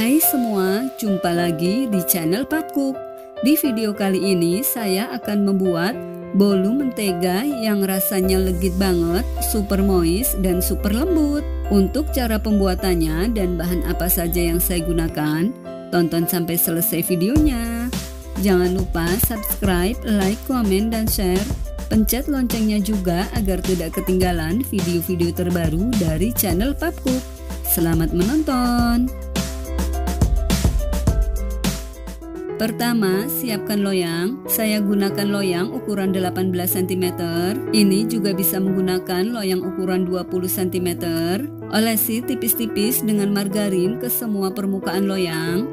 Hai semua, jumpa lagi di channel Papcook. Di video kali ini saya akan membuat bolu mentega yang rasanya legit banget, super moist dan super lembut. Untuk cara pembuatannya dan bahan apa saja yang saya gunakan, tonton sampai selesai videonya. Jangan lupa subscribe, like, komen, dan share. Pencet loncengnya juga agar tidak ketinggalan video-video terbaru dari channel Papcook. Selamat menonton! Pertama, siapkan loyang. Saya gunakan loyang ukuran 18 cm. Ini juga bisa menggunakan loyang ukuran 20 cm. Olesi tipis-tipis dengan margarin ke semua permukaan loyang.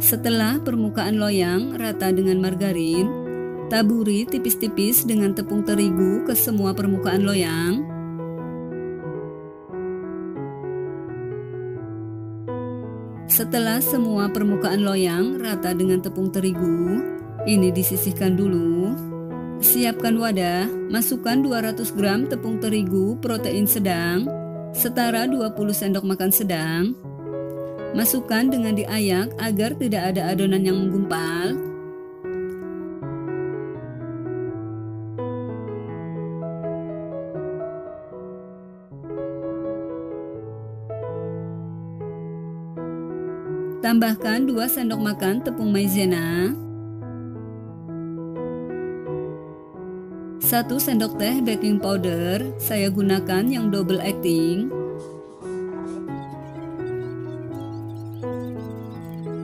Setelah permukaan loyang rata dengan margarin, taburi tipis-tipis dengan tepung terigu ke semua permukaan loyang. Setelah semua permukaan loyang rata dengan tepung terigu, ini disisihkan dulu. Siapkan wadah, masukkan 200 gram tepung terigu protein sedang, setara 20 sendok makan sedang. Masukkan dengan diayak agar tidak ada adonan yang menggumpal. Tambahkan 2 sendok makan tepung maizena, 1 sendok teh baking powder, saya gunakan yang double acting.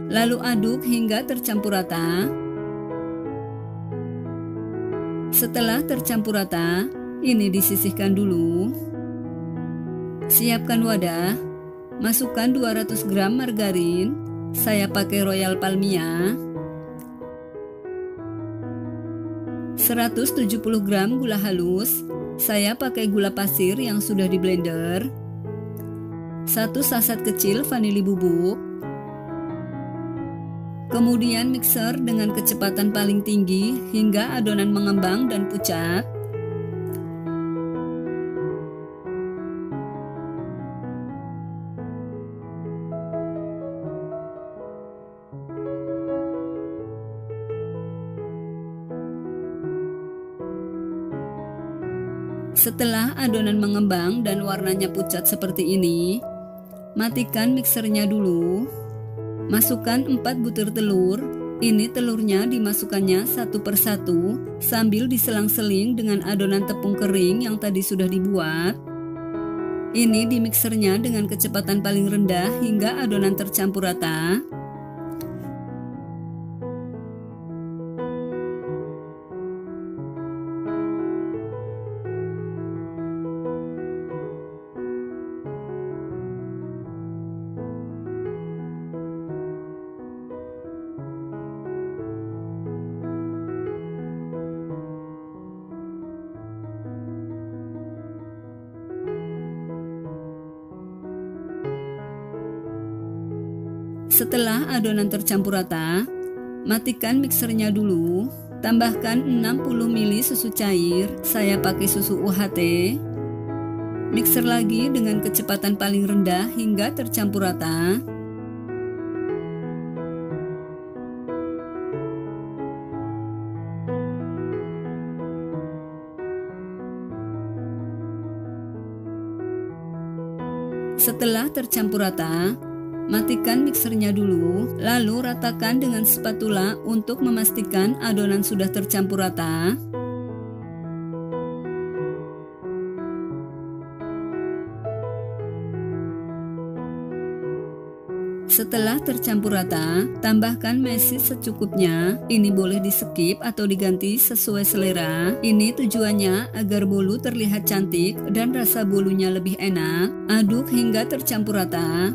Lalu aduk hingga tercampur rata. Setelah tercampur rata, ini disisihkan dulu. Siapkan wadah, masukkan 200 gram margarin. Saya pakai Royal Palmia, 170 gram gula halus, saya pakai gula pasir yang sudah di blender, 1 saset kecil vanili bubuk. Kemudian mixer dengan kecepatan paling tinggi hingga adonan mengembang dan pucat. Setelah adonan mengembang dan warnanya pucat seperti ini, matikan mixernya dulu. Masukkan 4 butir telur. Ini telurnya dimasukkannya satu persatu sambil diselang-seling dengan adonan tepung kering yang tadi sudah dibuat. Ini di mixernya dengan kecepatan paling rendah hingga adonan tercampur rata. Setelah adonan tercampur rata, matikan mixernya dulu. Tambahkan 60 ml susu cair, saya pakai susu UHT. Mixer lagi dengan kecepatan paling rendah hingga tercampur rata. Setelah tercampur rata, matikan mixernya dulu, lalu ratakan dengan spatula untuk memastikan adonan sudah tercampur rata. Setelah tercampur rata, tambahkan mesis secukupnya. Ini boleh di skip atau diganti sesuai selera. Ini tujuannya agar bolu terlihat cantik dan rasa bolunya lebih enak. Aduk hingga tercampur rata.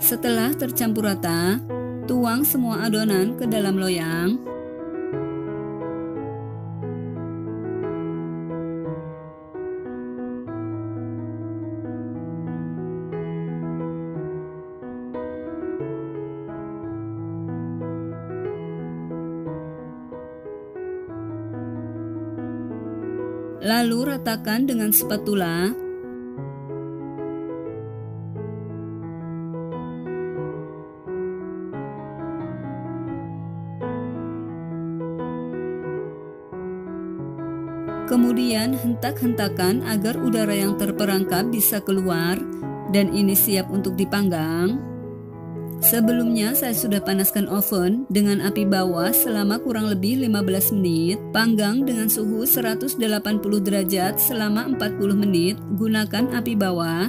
Setelah tercampur rata, tuang semua adonan ke dalam loyang. Lalu ratakan dengan spatula. Kemudian hentak-hentakan agar udara yang terperangkap bisa keluar dan ini siap untuk dipanggang. Sebelumnya saya sudah panaskan oven dengan api bawah selama kurang lebih 15 menit. Panggang dengan suhu 180 derajat selama 40 menit, gunakan api bawah.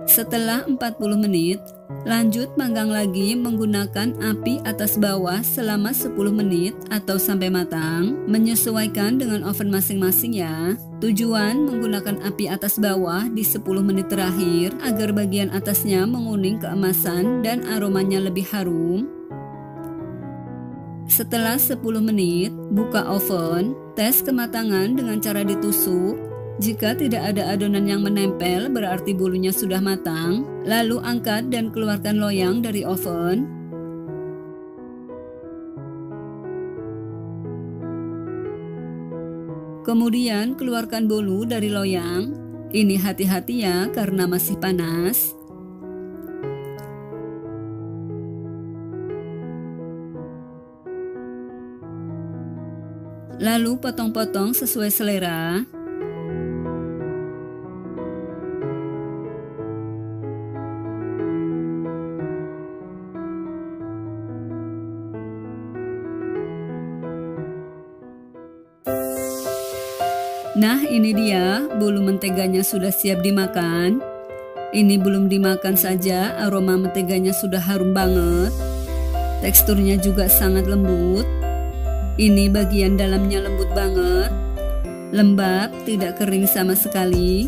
Setelah 40 menit, lanjut panggang lagi menggunakan api atas bawah selama 10 menit atau sampai matang, menyesuaikan dengan oven masing-masing ya. Tujuan menggunakan api atas bawah di 10 menit terakhir agar bagian atasnya menguning keemasan dan aromanya lebih harum. Setelah 10 menit, buka oven, tes kematangan dengan cara ditusuk. Jika tidak ada adonan yang menempel, berarti bolunya sudah matang. Lalu angkat dan keluarkan loyang dari oven. Kemudian keluarkan bolu dari loyang. Ini hati-hati ya karena masih panas. Lalu potong-potong sesuai selera. Nah, ini dia, bolu menteganya sudah siap dimakan. Ini belum dimakan saja, aroma menteganya sudah harum banget. Teksturnya juga sangat lembut. Ini bagian dalamnya lembut banget. Lembab, tidak kering sama sekali.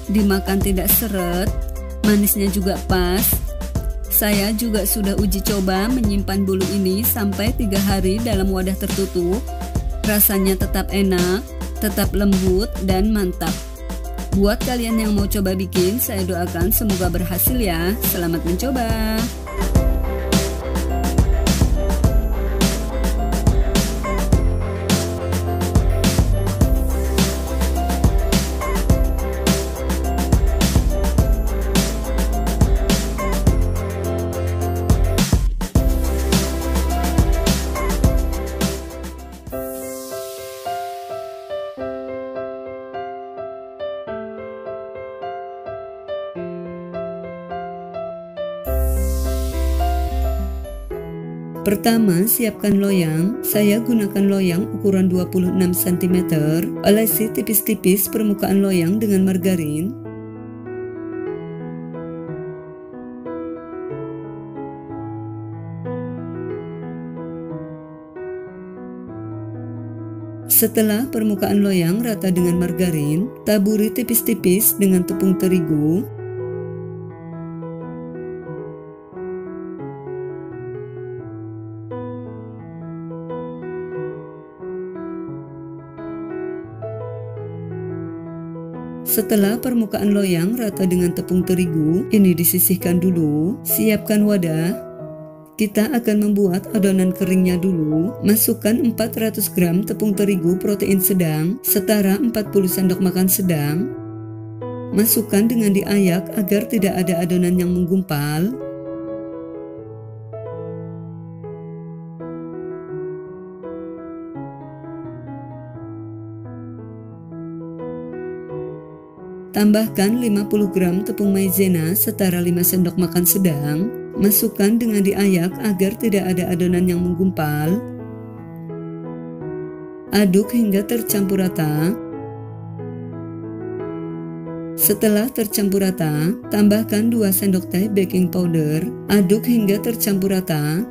Dimakan tidak seret. Manisnya juga pas. Saya juga sudah uji coba menyimpan bolu ini sampai 3 hari dalam wadah tertutup. Rasanya tetap enak, tetap lembut dan mantap. Buat kalian yang mau coba bikin, saya doakan semoga berhasil ya. Selamat mencoba. Pertama, siapkan loyang. Saya gunakan loyang ukuran 26 cm. Olesi tipis-tipis permukaan loyang dengan margarin. Setelah permukaan loyang rata dengan margarin, taburi tipis-tipis dengan tepung terigu. Setelah permukaan loyang rata dengan tepung terigu, ini disisihkan dulu. Siapkan wadah. Kita akan membuat adonan keringnya dulu. Masukkan 400 gram tepung terigu protein sedang, setara 40 sendok makan sedang. Masukkan dengan diayak agar tidak ada adonan yang menggumpal. Tambahkan 50 gram tepung maizena setara 5 sendok makan sedang. Masukkan dengan diayak agar tidak ada adonan yang menggumpal. Aduk hingga tercampur rata. Setelah tercampur rata, tambahkan 2 sendok teh baking powder. Aduk hingga tercampur rata.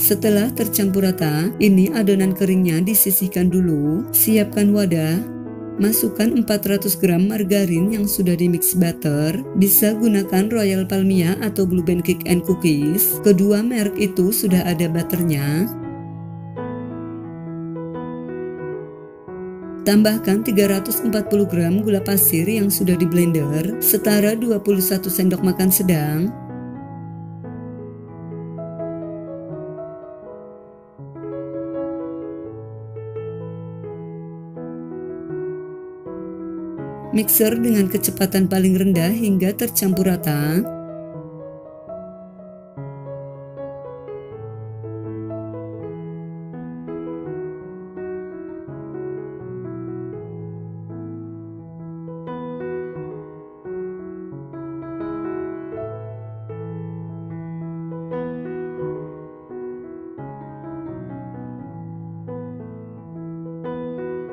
Setelah tercampur rata, ini adonan keringnya disisihkan dulu. Siapkan wadah. Masukkan 400 gram margarin yang sudah di mix butter. Bisa gunakan Royal Palmia atau Blue Band Cake and Cookies. Kedua merek itu sudah ada butternya. Tambahkan 340 gram gula pasir yang sudah di blender, setara 21 sendok makan sedang. Mixer dengan kecepatan paling rendah hingga tercampur rata.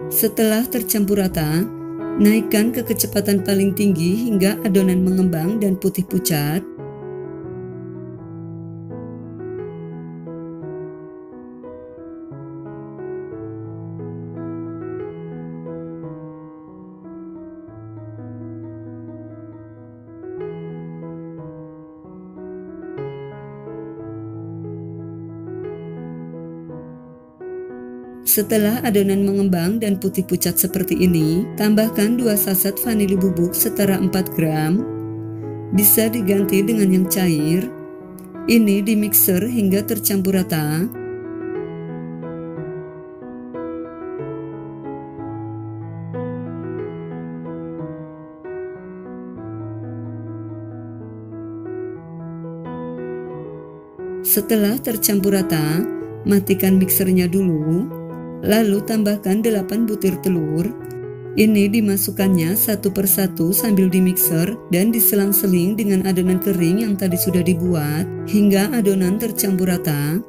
Setelah tercampur rata, naikkan ke kecepatan paling tinggi hingga adonan mengembang dan putih pucat. Setelah adonan mengembang dan putih pucat seperti ini, tambahkan 2 saset vanili bubuk setara 4 gram. Bisa diganti dengan yang cair. Ini di mixer hingga tercampur rata. Setelah tercampur rata, matikan mixernya dulu. Lalu tambahkan 8 butir telur. Ini dimasukkannya satu persatu sambil dimixer dan diselang-seling dengan adonan kering yang tadi sudah dibuat hingga adonan tercampur rata.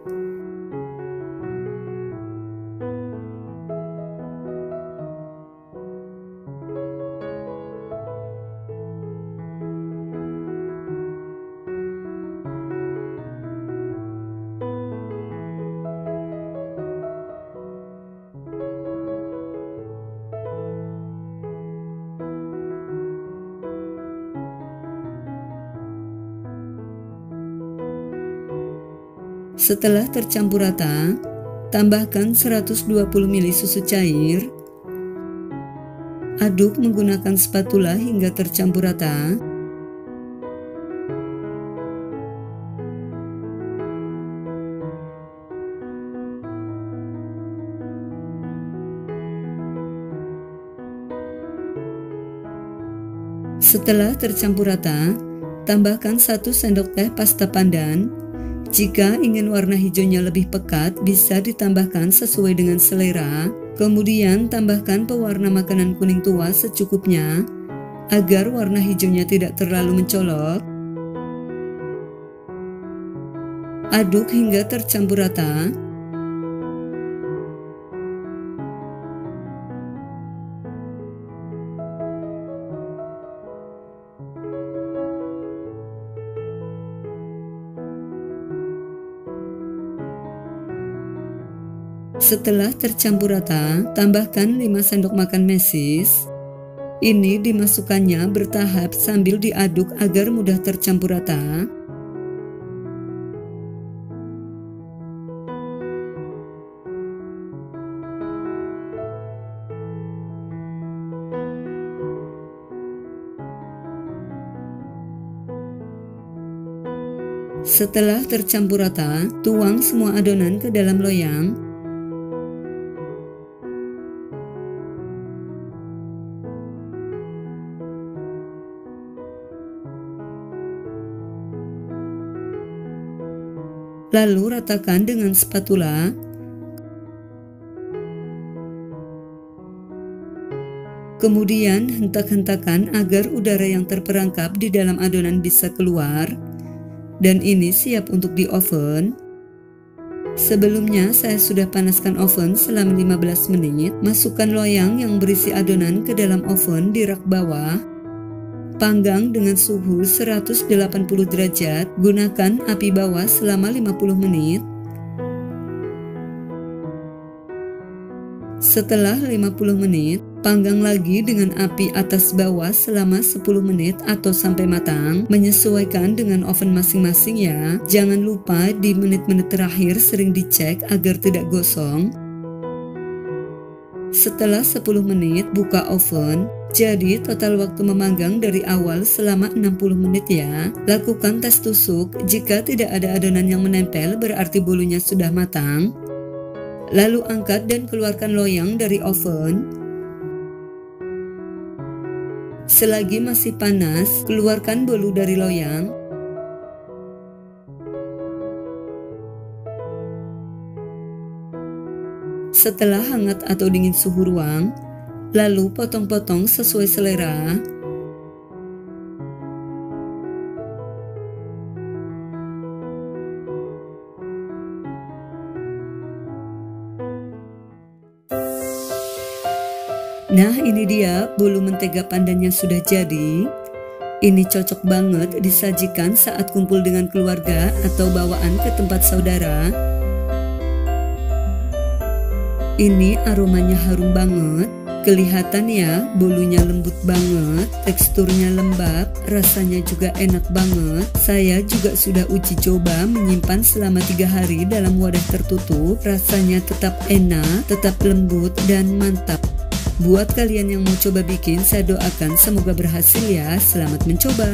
Setelah tercampur rata, tambahkan 120 ml susu cair. Aduk menggunakan spatula hingga tercampur rata. Setelah tercampur rata, tambahkan 1 sendok teh pasta pandan. Jika ingin warna hijaunya lebih pekat, bisa ditambahkan sesuai dengan selera. Kemudian tambahkan pewarna makanan kuning tua secukupnya, agar warna hijaunya tidak terlalu mencolok. Aduk hingga tercampur rata. Setelah tercampur rata, tambahkan 5 sendok makan mesis. Ini dimasukkannya bertahap sambil diaduk agar mudah tercampur rata. Setelah tercampur rata, tuang semua adonan ke dalam loyang. Lalu ratakan dengan spatula. Kemudian hentak-hentakan agar udara yang terperangkap di dalam adonan bisa keluar. Dan ini siap untuk di oven. Sebelumnya saya sudah panaskan oven selama 15 menit. Masukkan loyang yang berisi adonan ke dalam oven di rak bawah. Panggang dengan suhu 180 derajat, gunakan api bawah selama 50 menit. Setelah 50 menit, panggang lagi dengan api atas bawah selama 10 menit atau sampai matang, menyesuaikan dengan oven masing-masing ya. Jangan lupa di menit-menit terakhir sering dicek agar tidak gosong. Setelah 10 menit, buka oven. Jadi total waktu memanggang dari awal selama 60 menit ya. Lakukan tes tusuk, jika tidak ada adonan yang menempel berarti bolunya sudah matang. Lalu angkat dan keluarkan loyang dari oven. Selagi masih panas, keluarkan bolu dari loyang. Setelah hangat atau dingin suhu ruang, lalu potong-potong sesuai selera. Nah, ini dia bolu mentega pandannya sudah jadi. Ini cocok banget disajikan saat kumpul dengan keluarga atau bawaan ke tempat saudara. Ini aromanya harum banget. Kelihatan ya, bolunya lembut banget, teksturnya lembab, rasanya juga enak banget. Saya juga sudah uji coba menyimpan selama 3 hari dalam wadah tertutup. Rasanya tetap enak, tetap lembut dan mantap. Buat kalian yang mau coba bikin, saya doakan semoga berhasil ya. Selamat mencoba.